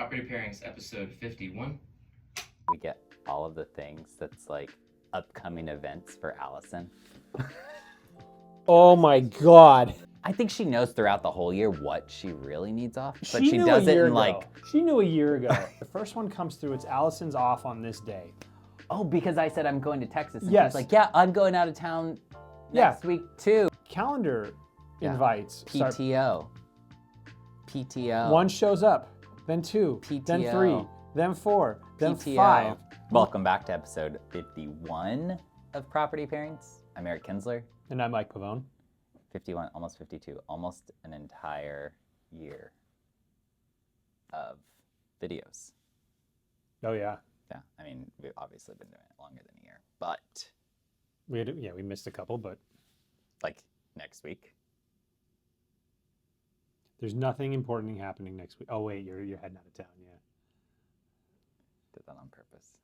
Property Pairings, episode 51. We get all of the things that's like upcoming events for Allyson. Oh my God. I think she knows throughout the whole year what she really needs off, but She she knew does a it year in ago. like, She knew a year ago. The first one comes through, it's Allison's off on this day. oh, because I said I'm going to Texas. And Yes. she's like, yeah, I'm going out of town next week too. Calendar Yeah. invites. start- PTO. PTO. One shows up, then two, then PTO. three, then four, then PTO. 5. Welcome back to episode 51 of Property Pairings. I'm Eric Kinzler. And I'm Mike Pavone. 51, almost 52, almost an entire year of videos. Oh yeah. Yeah, I mean, we've obviously been doing it longer than a year, but We missed a couple, but like next week. there's nothing important happening next week. Oh wait, you're heading out of town, yeah. Did that on purpose.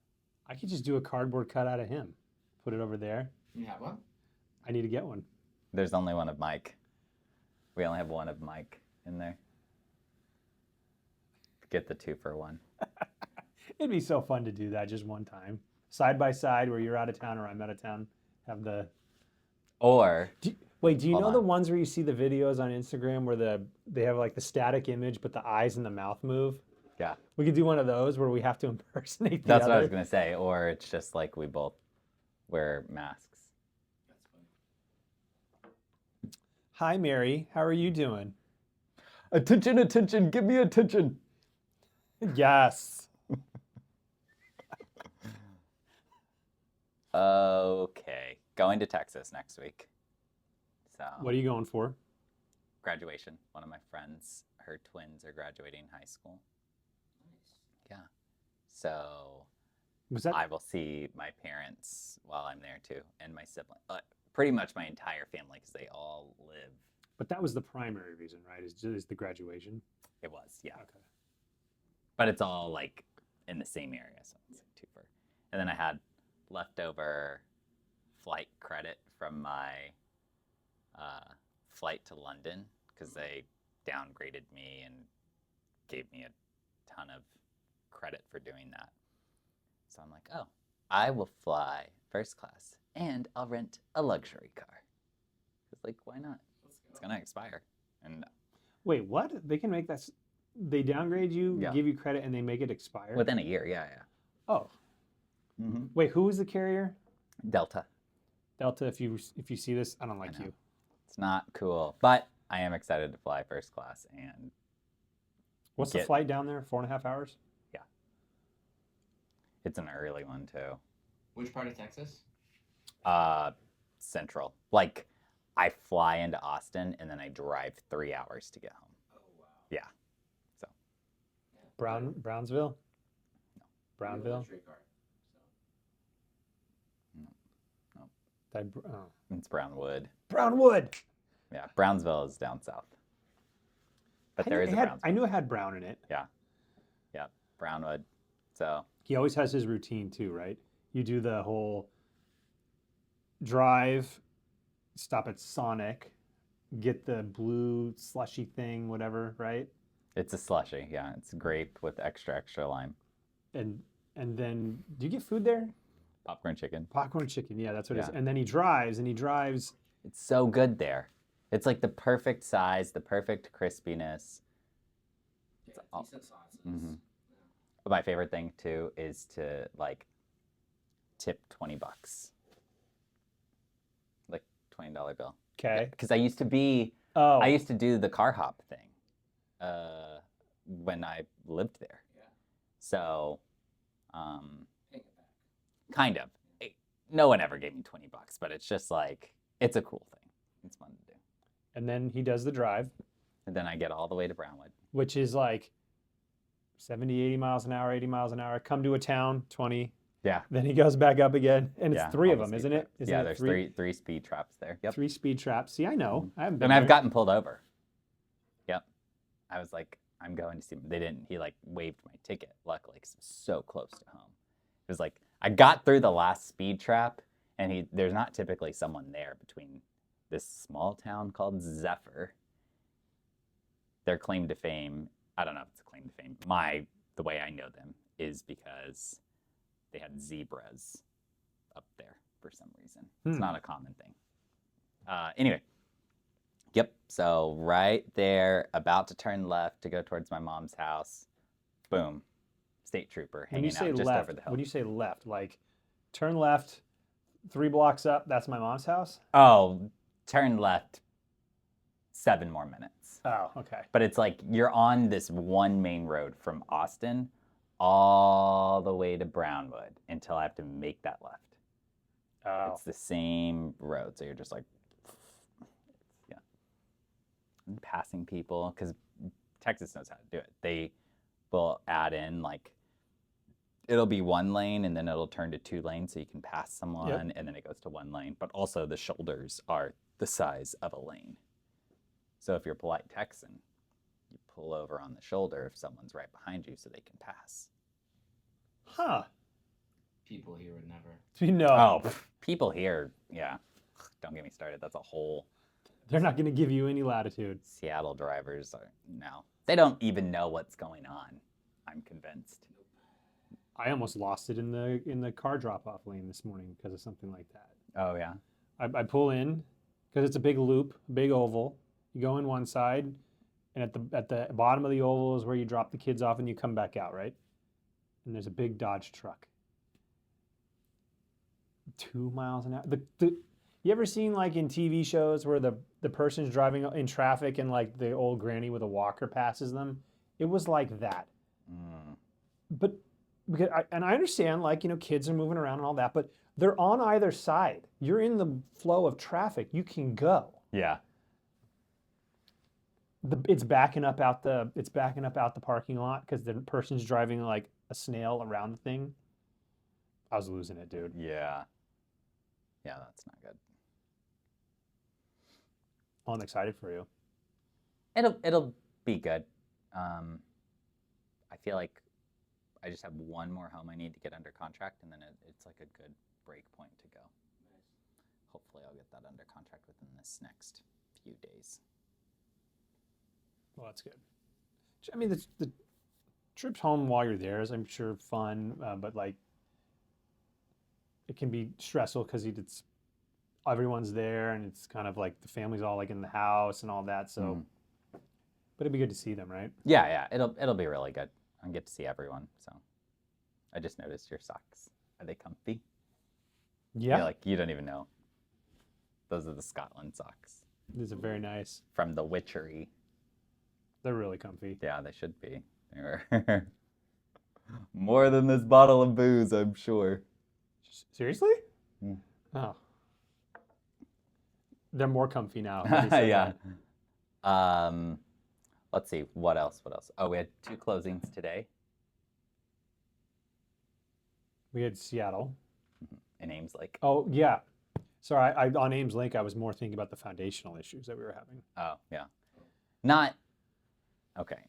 I could just do a cardboard cutout of him. Put it over there. You have one? I need to get one. There's only one of Mike. We only have one of Mike in there. Get the 2 for 1. It'd be so fun to do that just one time. Side by side where you're out of town or I'm out of town. Have the... Or, do you Hold know on. the ones where you see the videos on Instagram where they have like the static image but the eyes and the mouth move? yeah, We could do one of those where we have to impersonate the that's other. what I was going to say. Or it's just like we both wear masks. That's funny. Hi Mary, how are you doing? Attention, attention, give me attention. Yes. Okay, going to Texas next week. So, What are you going for? graduation. One of my friends, her twins are graduating high school. Yeah. So Was that I will see my parents while I'm there too, and my sibling. Pretty much my entire family, because they all live. But that was the primary reason, right? Is the graduation? It was, yeah. Okay. But it's all like in the same area, so it's like 2 for. And then I had leftover flight credit from my flight to London, because they downgraded me and gave me a ton of credit for doing that. So I'm like, oh, I will fly first class and I'll rent a luxury car. It's like, why not? It's gonna expire. And Wait, what? They can make that... They downgrade you, Yeah. give you credit, and they make it expire? within a year, yeah. Oh. Mm-hmm. Wait, who was the carrier? Delta. Delta, if you see this, I don't like know. you. It's not cool, but I am excited to fly first class. And What's the Get- flight down there? 4.5 hours? it's an early one too. Which part of Texas? Central. Like, I fly into Austin and then I drive 3 hours to get home. Oh, wow. Yeah. So Brownsville? No. Brownville? Luxury car, so. it's Brownwood. Brownwood! Yeah, Brownsville is down south. But there is a Brownsville. I knew it had Brown in it. Yeah, Brownwood. So He always has his routine too, right? You do the whole drive, stop at Sonic, get the blue slushy thing, whatever, right? it's a slushy. Yeah, it's grape with extra lime. And then, do you get food there? Popcorn chicken. Popcorn chicken, yeah, that's what it is. Yeah. And then he drives. It's so good there. It's like the perfect size, the perfect crispiness. Yeah, all- decent sauces. Mhm. My favorite thing too is to like tip $20, like $20 bill. Okay. Because I used to do the car hop thing when I lived there. Yeah. So, Paying it back. kind of. No one ever gave me $20, but it's just like, it's a cool thing. It's fun to do. And then he does the drive, And then I get all the way to Brownwood. which is like 70, 80 miles an hour, 80 miles an hour. Come to a town, 20. Yeah. Then he goes back up again. And it's Yeah, 3 of all the them, speed isn't it? traps. Isn't Yeah, it there's three speed traps there. Yep. 3 speed traps. See, I know. I haven't been And I've there. gotten pulled over. Yep. I was like, I'm going to see. They didn't. He like waived my ticket, luckily, because it was so close to home. It was like, I got through the last speed trap, and there's not typically someone there between this small town called Zephyr. Their claim to fame, I don't know if it's a claim to fame. My the way I know them is because they had zebras up there for some reason. It's not a common thing. Anyway, yep. So right there, about to turn left to go towards my mom's house, boom, state trooper When you hanging say out just left, over the hill. when you say left, like turn left 3 blocks up, that's my mom's house? Oh, turn left 7 more minutes. Oh, okay. But it's like you're on this one main road from Austin all the way to Brownwood until I have to make that left. Oh. It's the same road. So you're just like, yeah. And passing people, because Texas knows how to do it. They will add in, like, it'll be 1 lane and then it'll turn to 2 lanes so you can pass someone and then it goes to 1 lane. But also the shoulders are the size of a lane. So if you're a polite Texan, you pull over on the shoulder if someone's right behind you so they can pass. Huh. People here would never. No. People here, yeah. Don't get me started. That's a whole They're not going to give you any latitude. Seattle drivers are no. They don't even know what's going on. I'm convinced. I almost lost it in the car drop-off lane this morning because of something like that. Oh yeah. I pull in because it's a big loop, a big oval. You go in one side, and at the bottom of the oval is where you drop the kids off and you come back out, right? And there's a big Dodge truck. 2 miles an hour. You ever seen like in TV shows where the person's driving in traffic and like the old granny with a walker passes them? It was like that. But because I understand, like, you know, kids are moving around and all that, but they're on either side. You're in the flow of traffic. You can go. Yeah. It's backing up out the parking lot because the person's driving like a snail around the thing. I was losing it, dude. Yeah. Yeah, that's not good. Well, I'm excited for you. It'll be good. I feel like I just have one more home I need to get under contract, and then it's like a good break point to go. Hopefully, I'll get that under contract within this next few days. Well, that's good. I mean, the trips home while you're there is, I'm sure, fun, but like it can be stressful because it's everyone's there and it's kind of like the family's all like in the house and all that. So, but it'd be good to see them, right? Yeah. It'll be really good. I get to see everyone. So, I just noticed your socks. Are they comfy? Yeah. Like you don't even know. Those are the Scotland socks. These are very nice. From the Witchery. They're really comfy. Yeah, they should be. They're more than this bottle of booze, I'm sure. Seriously? Mm. Oh. They're more comfy now. that you said Yeah. that. Let's see. What else? Oh, we had 2 closings today We had Seattle. in Ames Lake. Oh, yeah. Sorry, on Ames Lake, I was more thinking about the foundational issues that we were having. Oh, yeah. Not okay.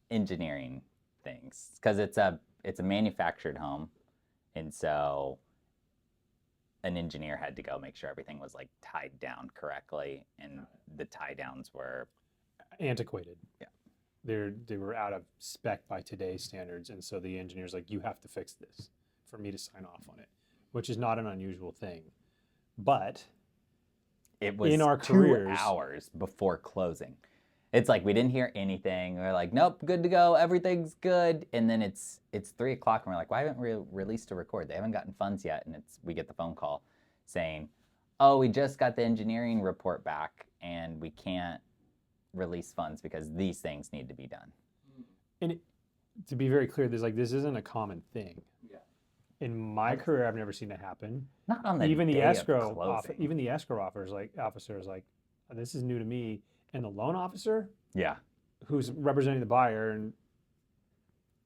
Engineering things, because it's a manufactured home, and so an engineer had to go make sure everything was like tied down correctly, and the tie downs were Antiquated. Yeah. They were out of spec by today's standards, and so the engineer's like, you have to fix this for me to sign off on it, which is not an unusual thing. But it was in our 2 careers, hours before closing. It's like we didn't hear anything. We're like, nope, good to go. Everything's good. And then it's 3 o'clock, and we're like, why haven't we released a record? They haven't gotten funds yet. And we get the phone call saying, oh, we just got the engineering report back, and we can't release funds because these things need to be done. And to be very clear, this isn't a common thing. Yeah. In my career, I've never seen it happen. Not on the Even the day of escrow closing. even the escrow officer is like, this is new to me. And the loan officer, Yeah. who's representing the buyer, and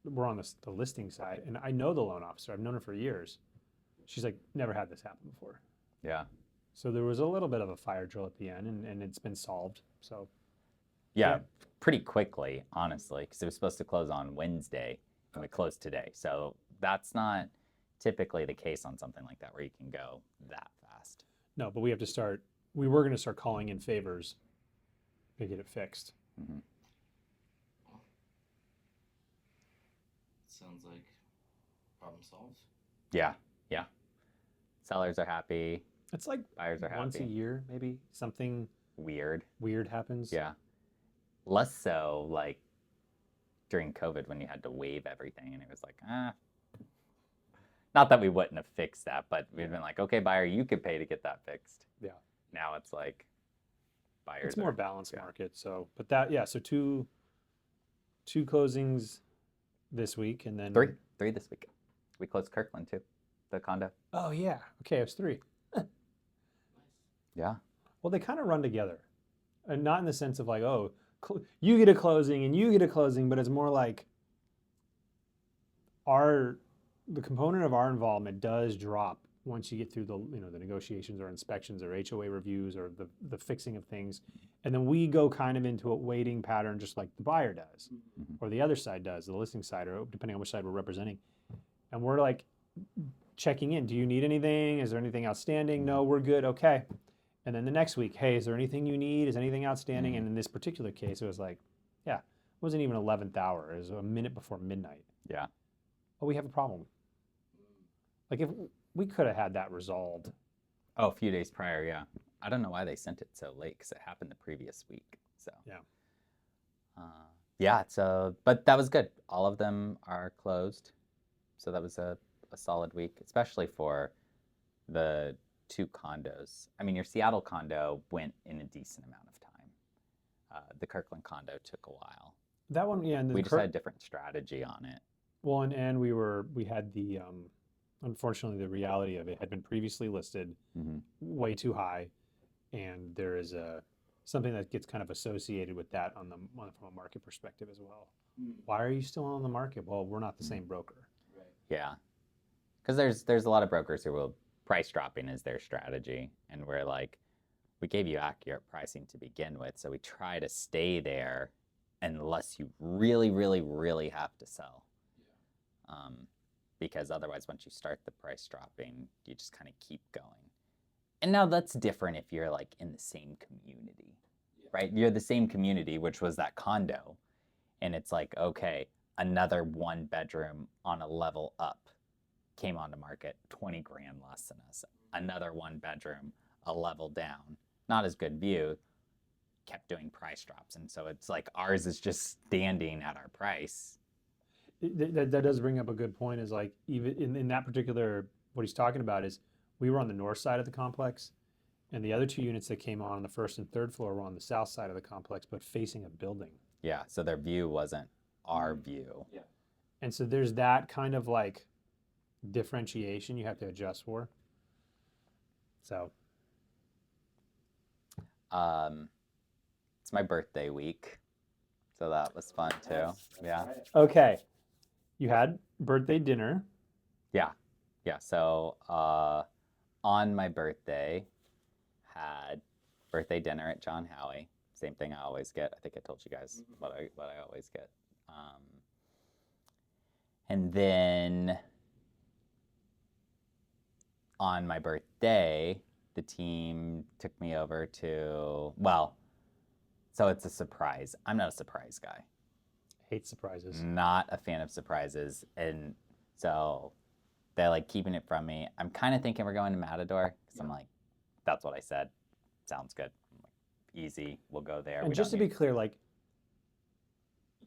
we're on the listing side, and I know the loan officer. I've known her for years. She's like, never had this happen before. Yeah. So there was a little bit of a fire drill at the end, and it's been solved. So Yeah, pretty quickly, honestly, because it was supposed to close on Wednesday, and we closed today. So that's not typically the case on something like that where you can go that fast. no, but we were going to start calling in favors to get it fixed. Mm-hmm. Sounds like problem solved. Yeah. Sellers are happy. It's like Buyers are once a happy. year, maybe something Weird. happens. Yeah. Less so like during COVID when you had to waive everything and it was like, not that we wouldn't have fixed that, but we'd been like, okay, buyer, you could pay to get that fixed. Yeah. Now it's like buyers. It's more balanced market. So, but that, yeah, so two closings this week and then Three this week. We closed Kirkland too, the condo. Oh yeah. Okay, it was 3. Yeah. Well, they kind of run together. And not in the sense of like, oh, you get a closing and you get a closing, but it's more like the component of our involvement does drop once you get through the negotiations or inspections or HOA reviews or the fixing of things. And then we go kind of into a waiting pattern just like the buyer does or the other side does, the listing side, or depending on which side we're representing. And we're like checking in. Do you need anything? Is there anything outstanding? No, we're good. Okay. And then the next week, hey, is there anything you need? Is anything outstanding? And in this particular case, it was like, yeah, it wasn't even 11th hour. It was a minute before midnight. Yeah. Oh, we have a problem. Like if we could have had that resolved. Oh, a few days prior, yeah. I don't know why they sent it so late because it happened the previous week. So yeah. So, but that was good. All of them are closed, so that was a solid week, especially for the 2 condos. I mean, your Seattle condo went in a decent amount of time. The Kirkland condo took a while. That one, yeah. And we just had a different strategy on it. Well, and we had the unfortunately the reality of it had been previously listed way too high, and there is something that gets kind of associated with that from a market perspective as well. Why are you still on the market? Well, we're not the same broker. Right. Yeah, because there's a lot of brokers who will price dropping is their strategy, and we're like, we gave you accurate pricing to begin with, so we try to stay there unless you really, really, really have to sell. Because otherwise, once you start the price dropping, you just kind of keep going. And now that's different if you're like in the same community, right? You're the same community, which was that condo, and it's like, okay, another 1 bedroom on a level up came on the market, 20 grand less than us. Another 1 bedroom, a level down, not as good view, kept doing price drops. And so it's like ours is just standing at our price. That does bring up a good point, is like even in that particular, what he's talking about is we were on the north side of the complex and the other 2 units that came on the 1st and 3rd floor were on the south side of the complex, but facing a building. Yeah, so their view wasn't our view. Yeah. And so there's that kind of like differentiation you have to adjust for. So. It's my birthday week, so that was fun too. Yeah. Okay. You had birthday dinner. Yeah. So on my birthday, had birthday dinner at John Howie. Same thing I always get. I think I told you guys what I always get. And then on my birthday, the team took me over to, so it's a surprise. I'm not a surprise guy. Hate surprises. Not a fan of surprises. And so they're like keeping it from me. I'm kind of thinking we're going to Matador because I'm like, that's what I said. Sounds good. I'm like, easy. We'll go there. And just to be clear, like,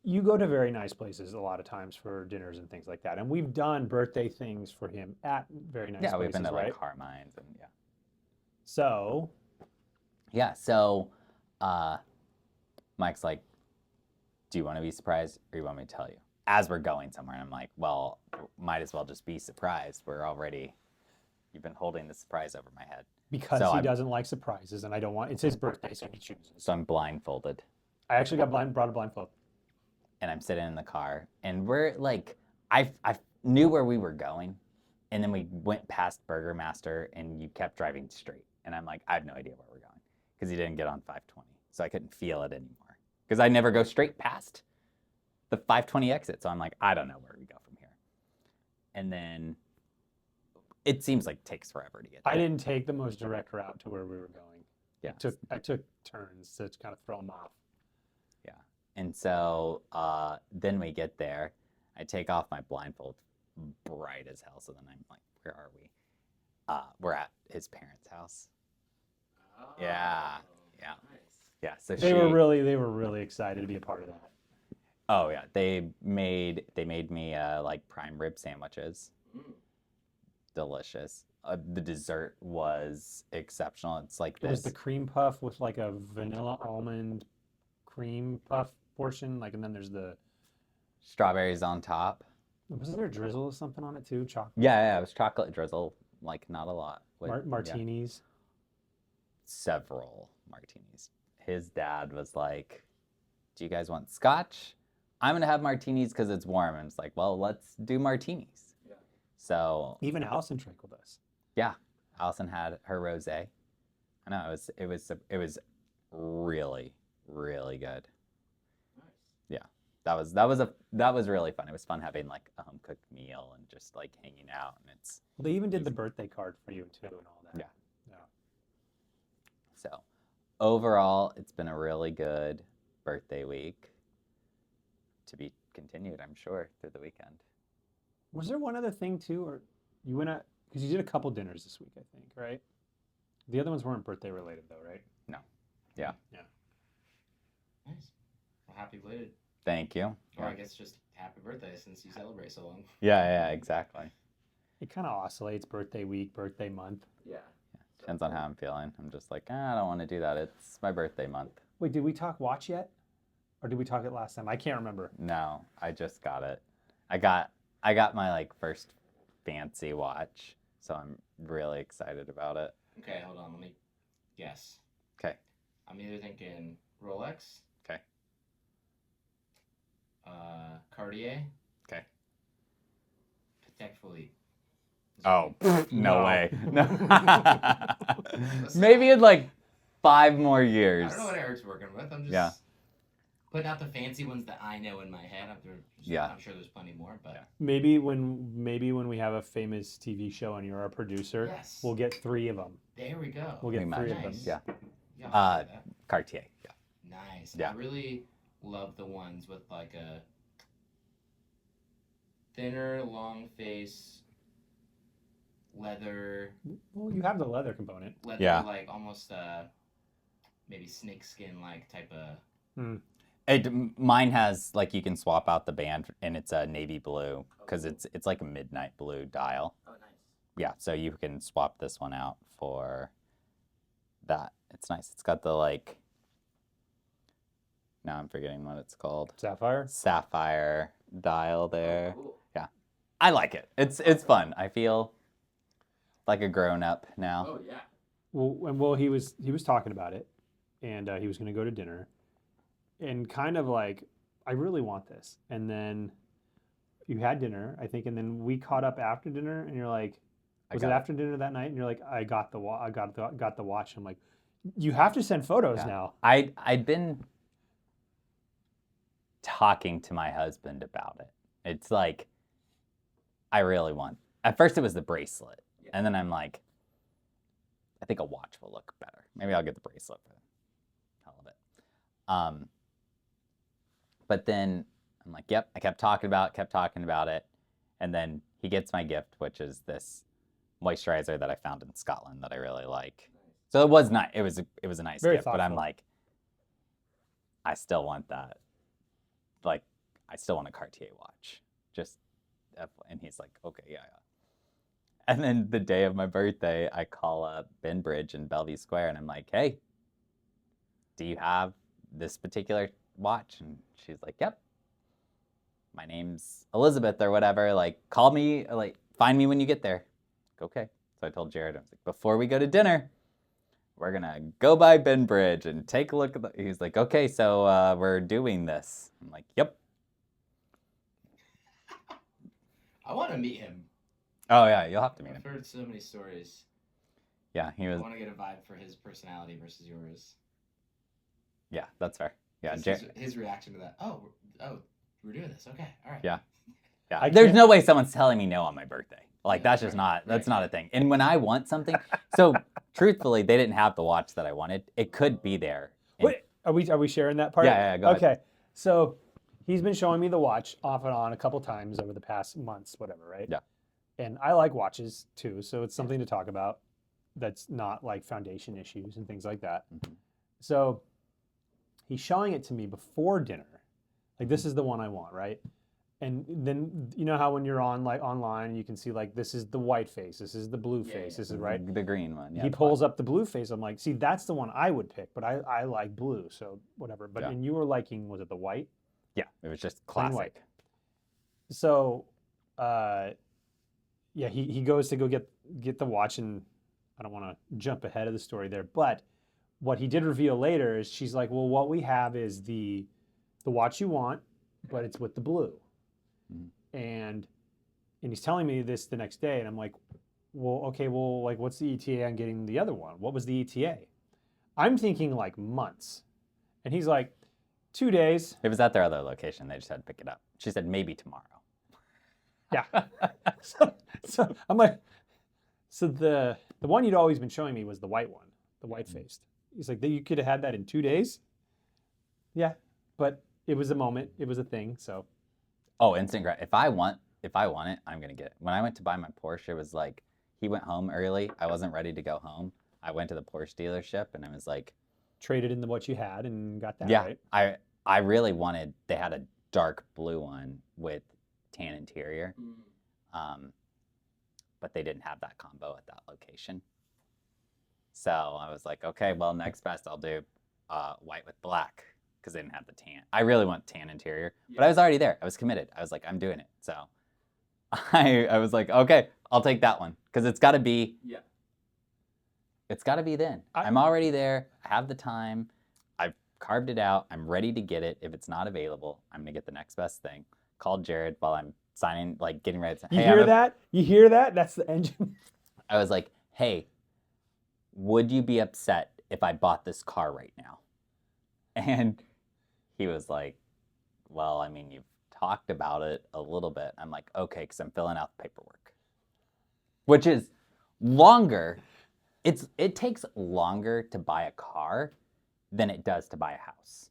you go to very nice places a lot of times for dinners and things like that. And we've done birthday things for him at very nice places, we've been to right? like Carmine's and So. Yeah, so Mike's like, do you want to be surprised or you want me to tell you? As we're going somewhere. And I'm like, well, might as well just be surprised. You've been holding the surprise over my head. Because he doesn't like surprises and I don't want, it's his birthday, so he chooses. So I'm blindfolded. I actually brought a blindfold. And I'm sitting in the car and we're like, I knew where we were going. And then we went past Burger Master and you kept driving straight. And I'm like, I have no idea where we're going because you didn't get on 520. So I couldn't feel it anymore because I never go straight past the 520 exit. So I'm like, I don't know where we go from here. And then it seems like it takes forever to get there. I didn't take the most direct route to where we were going. Yeah. I took turns to kind of throw them off. Yeah. And so then we get there. I take off my blindfold, bright as hell. So then I'm like, where are we? We're at his parents' house. Yeah. Yeah. Nice. Yeah. So They were really excited to be a part of that. Oh yeah, they made me like prime rib sandwiches. Mm. Delicious. The dessert was exceptional. It's like It was this. the cream puff with like a vanilla almond cream puff portion, like, and then there's the Strawberries on top. was there a drizzle or something on it too? Chocolate Yeah, it was chocolate drizzle, like not a lot. Yeah, martinis. several martinis. His dad was like, "Do you guys want scotch? I'm gonna have martinis because it's warm." And it's like, "Well, let's do martinis." Yeah. So Even Allyson drank with us. yeah, Allyson had her rosé. I know it was really really good. Nice. That was really fun. It was fun having like a home cooked meal and just like hanging out. And it's Well, they even did the birthday card for you too and all that. Yeah. Yeah. so overall, it's been a really good birthday week. To be continued, I'm sure, through the weekend. Was there one other thing too, or you went out because you did a couple dinners this week, I think, right? The other ones weren't birthday related though, right? No. Yeah. Yeah. Nice. Well, happy belated. Thank you. Or I Yeah, guess just happy birthday since you celebrate so long. yeah, exactly. It kind of oscillates birthday week, birthday month. Yeah. Depends on how I'm feeling. I'm just like, I don't want to do that. It's my birthday month. Wait, did we talk watch yet? Or did we talk it last time? I can't remember. No, I just got it. I got my like first fancy watch, so I'm really excited about it. Okay, hold on. Let me guess. Okay. I'm either thinking Rolex. Okay. Cartier. Okay. Patek Philippe. Oh, no No. way. No. Listen, Maybe in like 5 more I years. don't know what Eric's working with. I'm just Yeah. putting out the fancy ones that I know in my head. Yeah. I'm sure there's plenty more, but Yeah. Maybe when we have a famous TV show and you're our producer, yes. we'll get 3 of them. There we go. We'll get We 3 might. of them. Nice. Yeah. Yeah, I'll do that. Cartier. Yeah. Nice. Yeah. I really love the ones with like a thinner, long face, leather, Well, you have the leather component. Yeah. like almost maybe snakeskin like type of. Mine has like you can swap out the band and it's a navy blue because cool. it's like a midnight blue dial. Oh, nice. Yeah, so you can swap this one out for that. It's nice. It's got the like. Now I'm forgetting what it's called. Sapphire. Sapphire dial there. Oh, cool. I like it. It's fun. I feel like a grown up now. Oh yeah. Well, he was talking about it, and he was going to go to dinner, and kind of like, I really want this. And then you had dinner, I think, and then we caught up after dinner, and you're like, was it after dinner that night? And you're like, I got the watch. I'm like, you have to send photos Yeah. now. I'd been talking to my husband about it. It's like, I really want. At first, it was the bracelet, Yeah. and then I'm like, I think a watch will look better. Maybe I'll get the bracelet for the hell of it. But then I'm like, yep. I kept talking about it, and then he gets my gift, which is this moisturizer that I found in Scotland that I really like. Nice. So it was nice. It was a nice Very gift, but I'm thoughtful. like, I still want that. Like, I still want a Cartier watch. And he's like, okay, yeah. And then the day of my birthday, I call up Benbridge in Bellevue Square, and I'm like, hey, do you have this particular watch? And she's like, yep. My name's Elizabeth or whatever. Like, call me, like, find me when you get there. Like, okay. So I told Jared, I was like, before we go to dinner, we're going to go by Benbridge and take a look at He's like, okay, so we're doing this. I'm like, yep. I want to meet him. Oh, yeah, you'll have to meet him. I've heard so many stories. Yeah, he I was, want to get a vibe for his personality versus yours. yeah, that's fair. Yeah, His reaction to that. Oh, we're doing this. Okay, all right. Yeah. Yeah, I there's can't- no way someone's telling me no on my birthday. Like, Yeah, that's just right, that's right. not a thing. And when I want something, so truthfully, they didn't have the watch that I wanted. It could be there. And- Wait, are we sharing that part? Yeah, go ahead. Okay, so he's been showing me the watch off and on a couple times over the past months, whatever, right? Yeah. And I like watches too, so it's something to talk about. That's not like foundation issues and things like that. Mhm. So he's showing it to me before dinner. Like, this is the one I want, right? And then you know how when you're on like online, you can see like this is the white face, this is the blue Yeah, face, yeah. this is right. The green one. Yeah, He the pulls up the blue face. I'm like, see, that's the one I would pick, but I like blue, so whatever. But Yeah. and you were liking, was it the white? Yeah, it was just Plain classic. white. So, yeah, he goes to go get the watch, and I don't want to jump ahead of the story there, but what he did reveal later is she's like, well, what we have is the watch you want, but it's with the blue. Mhm. And he's telling me this the next day, and I'm like, well, okay, well, like, what's the ETA on getting the other one? What was the ETA? I'm thinking like months. And he's like, 2 days. It was at their other location. They just had to pick it up. She said maybe tomorrow. Yeah. so I'm like, so the one you'd always been showing me was the white one, the white faced. He's like, you could have had that in 2 days. Yeah, but it was a moment. It was a thing. So. Oh, instant grat. If I want it, I'm gonna get it. When I went to buy my Porsche, it was like he went home early. I wasn't ready to go home. I went to the Porsche dealership and I was like, Traded in what you had and got that, yeah, right? I really wanted. They had a dark blue one with tan interior, but they didn't have that combo at that location. So I was like, okay, well, next best I'll do white with black because they didn't have the tan. I really want tan interior, but I was already there. I was committed. I was like, I'm doing it. So I was like, okay, I'll take that one because it's got to be. Yeah. It's got to be then. I'm already there. I have the time. I've carved it out. I'm ready to get it. If it's not available, I'm gonna get the next best thing. Called Jared while I'm signing, like getting ready to. You hear that? You hear that? That's the engine. I was like, hey, would you be upset if I bought this car right now? And he was like, well, I mean, you've talked about it a little bit. I'm like, okay, because I'm filling out the paperwork, which is longer. It takes longer to buy a car than it does to buy a house.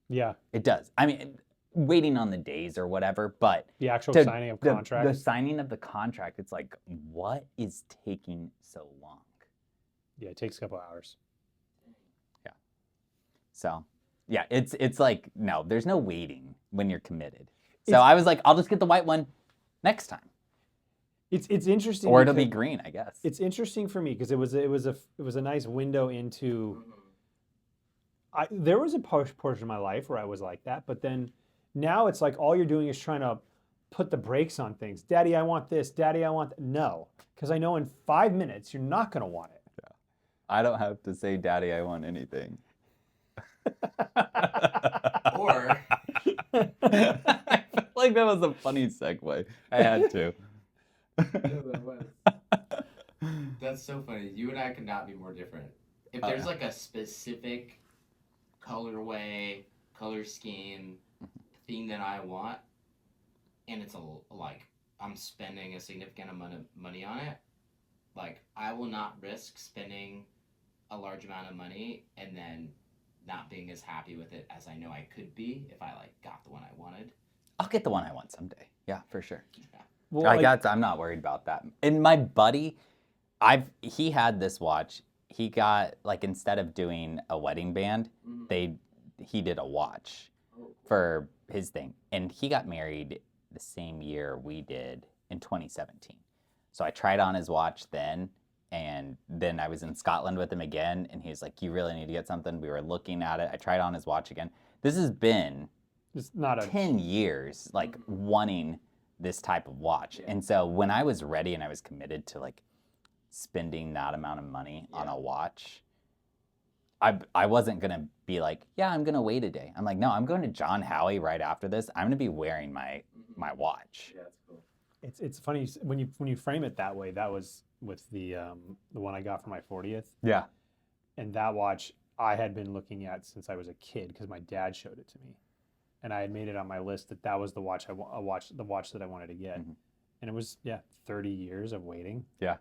Yeah. It does. I mean, waiting on the days or whatever, but the actual signing of contract. The signing of the contract, it's like, what is taking so long? Yeah, it takes a couple hours. Yeah. So, yeah, it's like, no, there's no waiting when you're committed. So I was like, I'll just get the white one next time. It's interesting. Or it'll be green, I guess. It's interesting for me because it was a nice window into. There was a portion of my life where I was like that, but then now it's like all you're doing is trying to put the brakes on things. Daddy, I want this. Daddy, I want that. No, because I know in 5 minutes you're not going to want it. Yeah. I don't have to say, Daddy, I want anything. Or I felt like that was a funny segue. I had to. that was. That's so funny. You and I could not be more different. If there's like a specific colorway, color scheme, thing that I want, and it's like I'm spending a significant amount of money on it, like I will not risk spending a large amount of money and then not being as happy with it as I know I could be if I like got the one I wanted. I'll get the one I want someday. Yeah, for sure. Yeah. Well, I'm not worried about that. And my buddy, he had this watch. He got, like, instead of doing a wedding band, he did a watch for his thing. And he got married the same year we did in 2017. So I tried on his watch then, and then I was in Scotland with him again, and he was like, you really need to get something. We were looking at it. I tried on his watch again. This has been it's not 10 years, like, wanting this type of watch. And so when I was ready and I was committed to, like, spending that amount of money on a watch, I wasn't going to be like, yeah, I'm going to wait a day. I'm like, no, I'm going to John Howie right after this. I'm going to be wearing my watch. Yeah, that's cool. It's funny when you frame it that way. That was with the one I got for my 40th. Yeah. And that watch I had been looking at since I was a kid because my dad showed it to me, and I had made it on my list that was the watch the watch that I wanted to get, and it was 30 years of waiting. Yeah.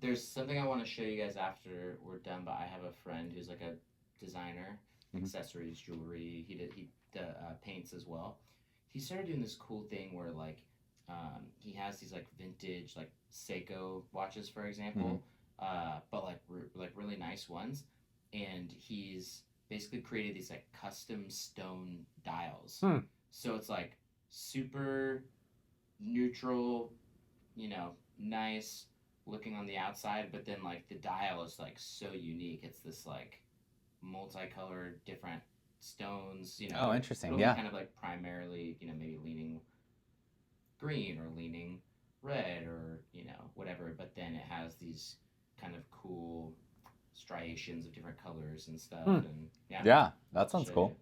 There's something I want to show you guys after we're done, but I have a friend who's like a designer, accessories, jewelry. He paints as well. He started doing this cool thing where like he has these like vintage like Seiko watches, for example, but like really nice ones, and he's basically created these like custom stone dials. So it's like super neutral, nice looking on the outside, but then like the dial is like so unique. It's this like multicolored, different stones. Oh, interesting. It'll Yeah. be kind of like primarily, maybe leaning green or leaning red or whatever. But then it has these kind of cool striations of different colors and stuff. And Yeah, that sounds cool.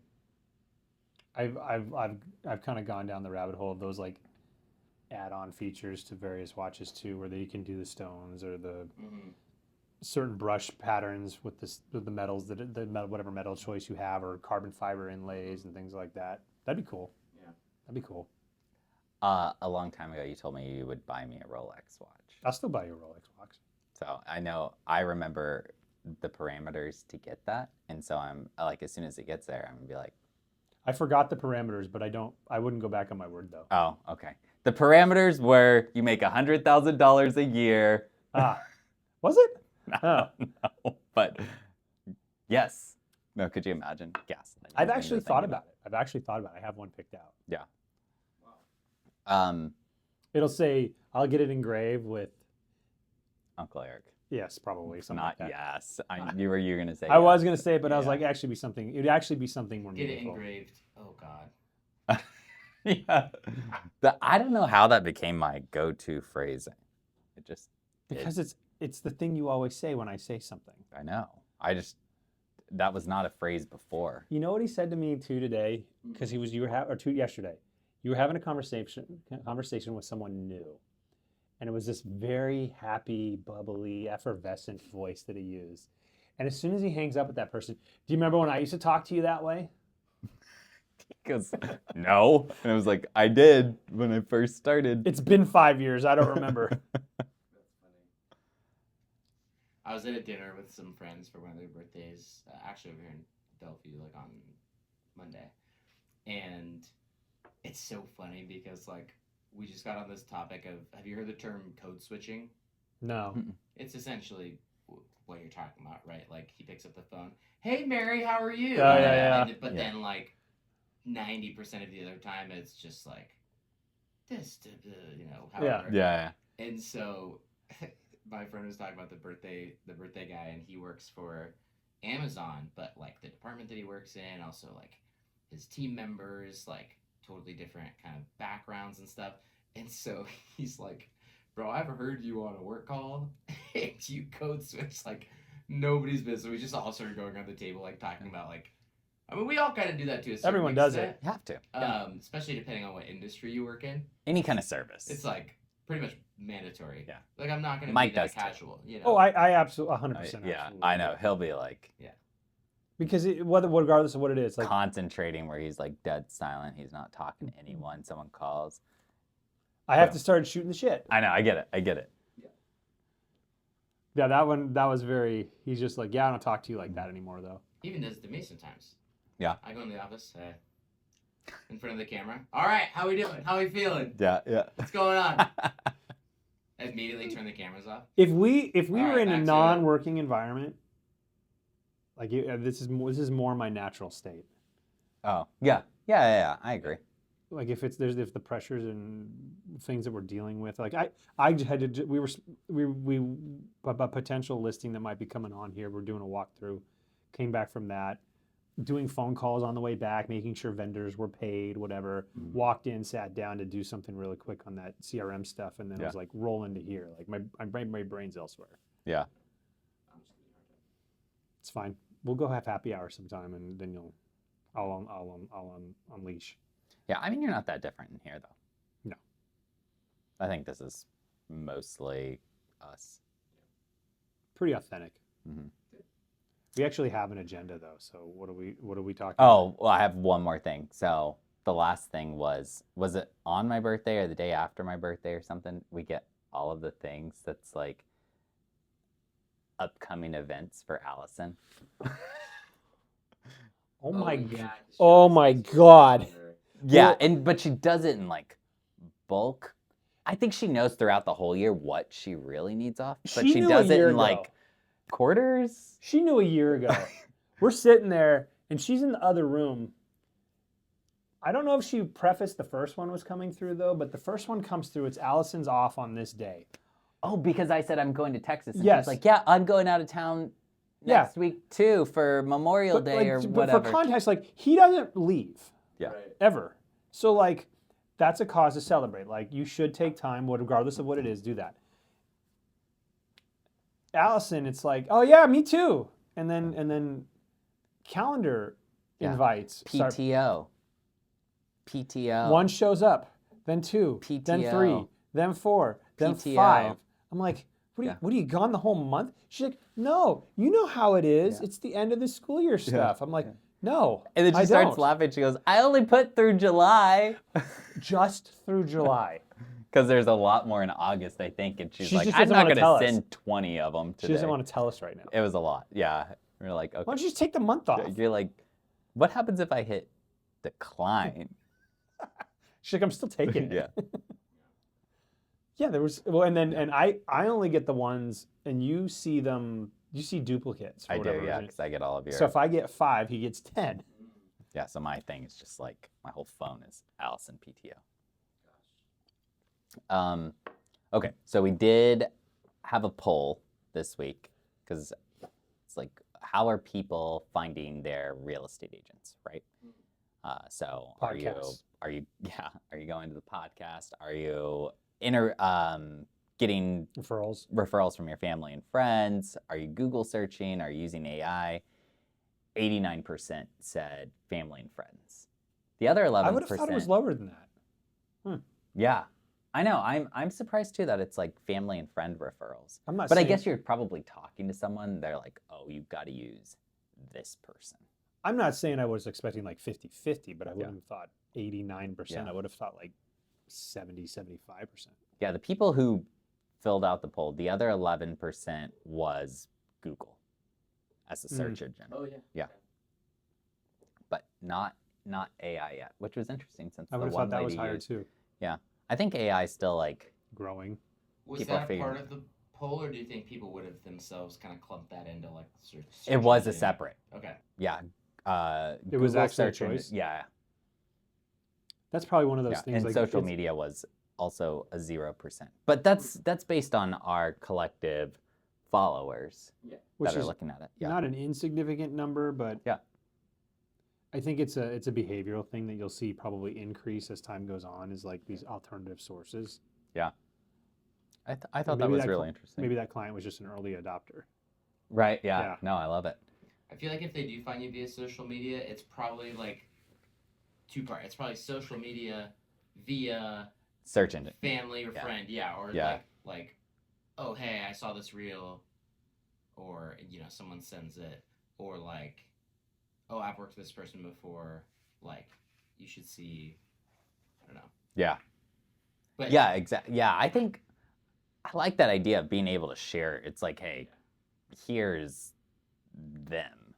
I've kind of gone down the rabbit hole of those like add-on features to various watches too, where you can do the stones or the certain brush patterns with the metals whatever metal choice you have, or carbon fiber inlays and things like that. That'd be cool. Yeah, that'd be cool. A long time ago, you told me you would buy me a Rolex watch. I'll still buy you a Rolex watch. So I remember the parameters to get that, and so I'm like, as soon as it gets there, I'm gonna be like, I forgot the parameters, but I wouldn't go back on my word though. oh, okay. The parameters were you make $100,000 a year. Was it? No, but yes. No, could you imagine? Yes. I've actually thought about it. I have one picked out. Yeah. Wow. It'll say, I'll get it engraved with Uncle Eric. Yes, probably something Not like that. yes. You were gonna say. I was gonna say it, but I was Yeah. like, actually be something. It'd actually be something more Get it meaningful. engraved. Oh God. Yeah. I don't know how that became my go-to phrasing. It just Because it's the thing you always say when I say something. I know. That was not a phrase before. You know what he said to me too today? Because yesterday. You were having a conversation with someone new. And it was this very happy, bubbly, effervescent voice that he used. And as soon as he hangs up with that person, do you remember when I used to talk to you that way? Because no. And I was like, I did when I first started. It's been 5 years. I don't remember. That's funny. I was at a dinner with some friends for one of their birthdays, actually over here in Bellevue, like on Monday. And it's so funny because like we just got on this topic of, have you heard the term code switching? No. It's essentially what you're talking about, right? Like he picks up the phone, hey Mary, how are you? Oh, yeah. But then like 90% of the other time it's just like this, however. Yeah. And so my friend was talking about the birthday guy, and he works for Amazon, but like the department that he works in, also like his team members, like totally different kind of backgrounds and stuff. And so he's like, bro, I've heard you on a work call and you code switch like nobody's business. So we just all started going around the table like talking about like, I mean, we all kind of do that to a certain Everyone does extent. it. You have to. Especially depending on what industry you work in. Any kind of service. It's like pretty much mandatory. Yeah. Like I'm not going to Mike be that does too. casual. Oh, I absolutely 100%. Yeah, absolutely I know. do. He'll be like Because regardless of what it is, like concentrating where he's like dead silent. He's not talking to anyone. Someone calls. I have to start shooting the shit. I know. I get it. Yeah, that was very. He's just like, yeah, I don't talk to you like that anymore, though. He even does it to me sometimes. Yeah. I go in the office, in front of the camera. All right, how we doing? How we feeling? Yeah. What's going on? I immediately turn the cameras off. If we All were right, in a back to it. non-working environment, like this is more my natural state. Oh, yeah. I agree. Like if the pressures and things that we're dealing with, like I had to we a potential listing that might be coming on here. We're doing a walkthrough. Came back from that, doing phone calls on the way back, making sure vendors were paid, whatever. Walked in, sat down to do something really quick on that CRM stuff, and then it was like roll into here. Like my brain's elsewhere. Yeah. It's fine. We'll go have happy hour sometime, and then I'll unleash. Yeah, I mean, you're not that different in here, though. No. I think this is mostly us. Pretty authentic. Mm-hmm. We actually have an agenda, though. So what are we talking about? Oh, well, I have one more thing. So the last thing was it on my birthday or the day after my birthday or something? We get all of the things that's like upcoming events for Allyson. Oh my yeah, god. 'cause she Oh always my likes to God. order. Yeah, Well- but she does it in like bulk. I think she knows throughout the whole year what she really needs off, but She she knew a does it year in ago. like quarters. She knew a year ago. We're sitting there, and she's in the other room. I don't know if she prefaced the first one was coming through, though, but the first one comes through. It's Allison's off on this day. Oh, because I said I'm going to Texas, and Yes. she's like, "Yeah, I'm going out of town Yeah. next week too for Memorial Day or but whatever." for context, like, he doesn't leave. Yeah. Right. Ever. So, like, that's a cause to celebrate. Like, you should take time, regardless of what it is, do that. Allyson, it's like, oh yeah, me too. And then calendar Yeah. invites. start- PTO. One shows up, then two, then PTO. three, then four, then PTO. 5. I'm like, what Yeah. are you gone the whole month? She's like, no, you know how it is. Yeah. It's the end of the school year stuff. I'm like, no, And then she I starts don't. laughing. She goes, "I only put through July." Just through July. Because there's a lot more in August, I think. And she's She like, just "I'm doesn't not wanna going tell to us. send 20 of them She today." doesn't want to tell us right now. It was a lot. Yeah. We're like, Why okay. don't you just take the month off? You're like, what happens if I hit decline? She's like, I'm still taking it. Yeah. Yeah, there was and I only get the ones, and you see them. You see duplicates. For I do, whatever yeah, reason. because I get all of your. So if I get 5, he gets 10. Yeah, so my thing is just like, my whole phone is Allyson PTO. Okay, so we did have a poll this week because it's like, how are people finding their real estate agents, right? So Podcasts. are you going to the podcast? Are you getting referrals from your family and friends? Are you Google searching? Are you using AI? 89% said family and friends. The other 11%. I would have thought it was lower than that. Yeah, I know. I'm surprised too that it's like family and friend referrals. I'm not. But I saying, guess you're probably talking to someone. They're like, oh, you've got to use this person. I'm not saying I was expecting like 50-50, but I wouldn't Yeah. have thought 89%. Yeah. I would have thought like 70-75%. Yeah, the people who filled out the poll, the other 11% was Google as a search engine. Oh yeah. Yeah. But not AI yet, which was interesting since I the would have one thought that was lady higher used- too. I think AI is still like, Growing. Was People that figuring part it of the poll, or do you think people would have themselves kind of clumped that into like search? it was a engine? separate. Okay. Yeah. It was Google actually a search engine- choice? Yeah. That's probably one of those Yeah, things. and like social it's- media was also a 0%. But that's based on our collective followers which that are is looking at it. Yeah. not an insignificant number, but Yeah. I think it's a behavioral thing that you'll see probably increase as time goes on. Is like these alternative sources. I thought that maybe was that really cl- interesting. Maybe that client was just an early adopter. Right. Yeah. Yeah. No, I love it. I feel like if they do find you via social media, it's probably like two-part. It's probably social media via Search engine. family or Yeah. friend, or Yeah. like, oh hey, I saw this reel, or someone sends it, or like, oh I've worked with this person before, like you should see, I don't know. Yeah. But Yeah. Exactly. Yeah. I think I like that idea of being able to share. It's like, hey, here's them.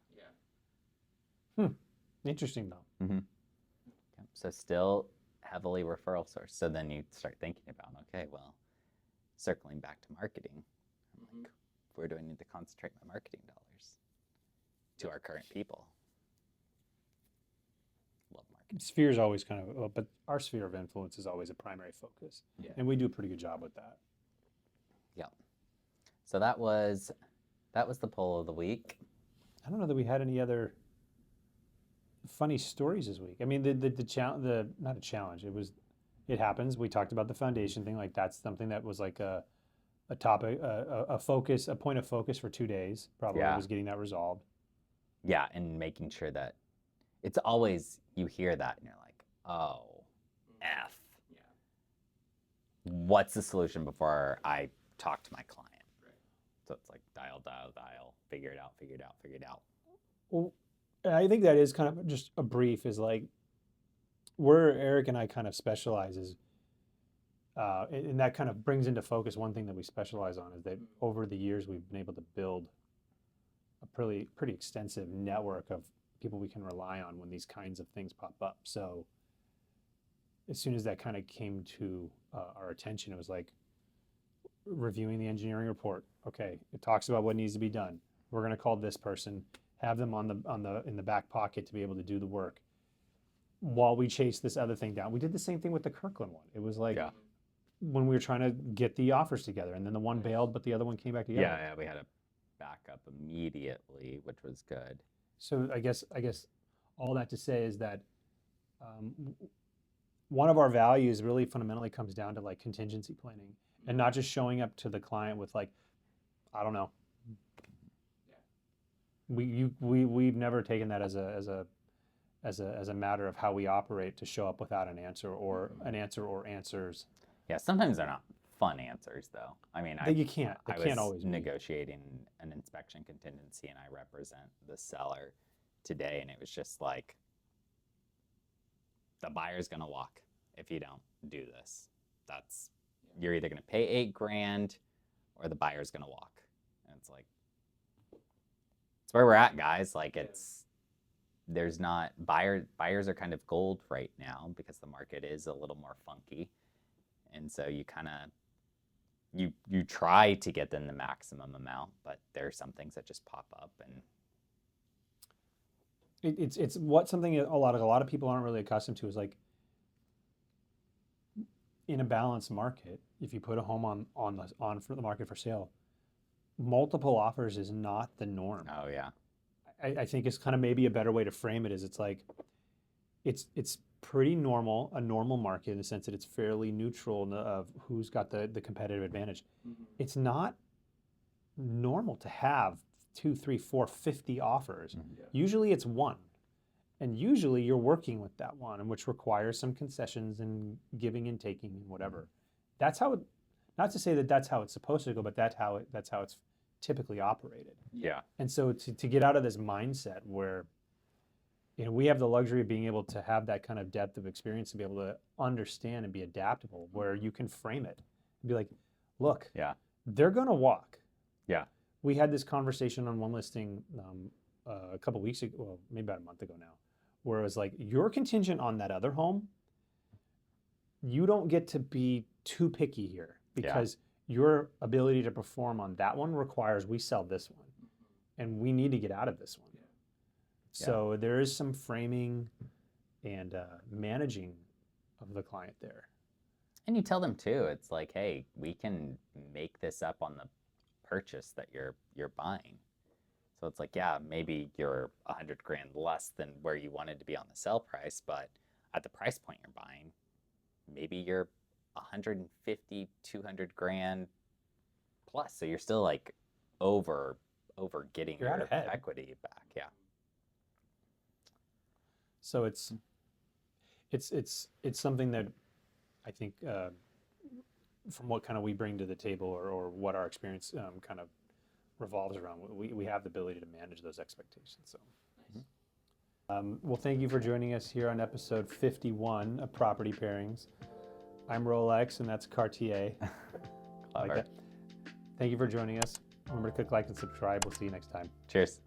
Interesting though. Yeah, so still heavily referral source. So then you start thinking about, okay, well, circling back to marketing, Mhm. like, where do I need to concentrate my marketing dollars? To our current people. Love marketing. Sphere is always kind of, but our sphere of influence is always a primary focus, Yeah. and we do a pretty good job with that. So that was the poll of the week. I don't know that we had any other funny stories this week. I mean, the not a challenge. It happens. We talked about the foundation thing. Like that's something that was like a topic, a focus, a point of focus for 2 days. Probably Yeah. was getting that resolved. Yeah, and making sure that it's always, you hear that and you're like, oh, F. Yeah. What's the solution before I talk to my client? Right. So it's like dial, figure it out. Well, I think that is kind of just a brief. Is like where Eric and I kind of specialize is, and that kind of brings into focus one thing that we specialize on is that over the years we've been able to build a pretty extensive network of people we can rely on when these kinds of things pop up. So as soon as that kind of came to our attention, it was like reviewing the engineering report. Okay, it talks about what needs to be done. We're going to call this person, have them in the back pocket to be able to do the work while we chase this other thing down. We did the same thing with the Kirkland one. It was like when we were trying to get the offers together, and then the one bailed, but the other one came back together. Yeah, we had a backup immediately, which was good. So I guess all that to say is that one of our values really fundamentally comes down to like contingency planning, and not just showing up to the client with like, I don't know. We've never taken that as a matter of how we operate to show up without an answer or answers. Yeah, sometimes they're not fun answers though. I mean, You can't. They can't always be. Negotiating an inspection contingency, and I represent the seller today, and it was just like, the buyer's gonna walk if you don't do this. You're either gonna pay $8,000 or the buyer's gonna walk. And it's like, it's where we're at, guys. Like there's not buyers are kind of gold right now because the market is a little more funky. And so you kind of, you try to get them the maximum amount, but there are some things that just pop up, and it's what something a lot of people aren't really accustomed to is like, in a balanced market, if you put a home on for the market for sale, multiple offers is not the norm. Oh yeah. I think it's kind of maybe a better way to frame it is it's like, it's pretty normal, a normal market in the sense that it's fairly neutral of who's got the competitive advantage. Mm-hmm. It's not normal to have 2, 3, 4, 50 offers. Mm-hmm. Yeah. Usually it's one. And usually you're working with that one, and which requires some concessions and giving and taking and whatever. That's how it, not to say that that's how it's supposed to go, but that's how it's typically operated. Yeah. And so to get out of this mindset where, we have the luxury of being able to have that kind of depth of experience to be able to understand and be adaptable, where you can frame it and be like, look, they're going to walk. Yeah. We had this conversation on one listing a couple weeks ago, well, maybe about a month ago now, where it was like, you're contingent on that other home. You don't get to be too picky here because your ability to perform on that one requires we sell this one, and we need to get out of this one. So there is some framing and managing of the client there. And you tell them too, it's like, hey, we can make this up on the purchase that you're buying. So it's like, yeah, maybe you're $100,000 less than where you wanted to be on the sell price, but at the price point you're buying, maybe you're $150,000, $200,000 plus. So you're still like over getting your equity back. Yeah. So it's something that I think from what kind of we bring to the table or what our experience kind of revolves around, we have the ability to manage those expectations. So, well, thank you for joining us here on episode 51 of Property Pairings. I'm Rolex, and that's Cartier. Clever. Like that. Thank you for joining us. Remember to click like and subscribe. We'll see you next time. Cheers.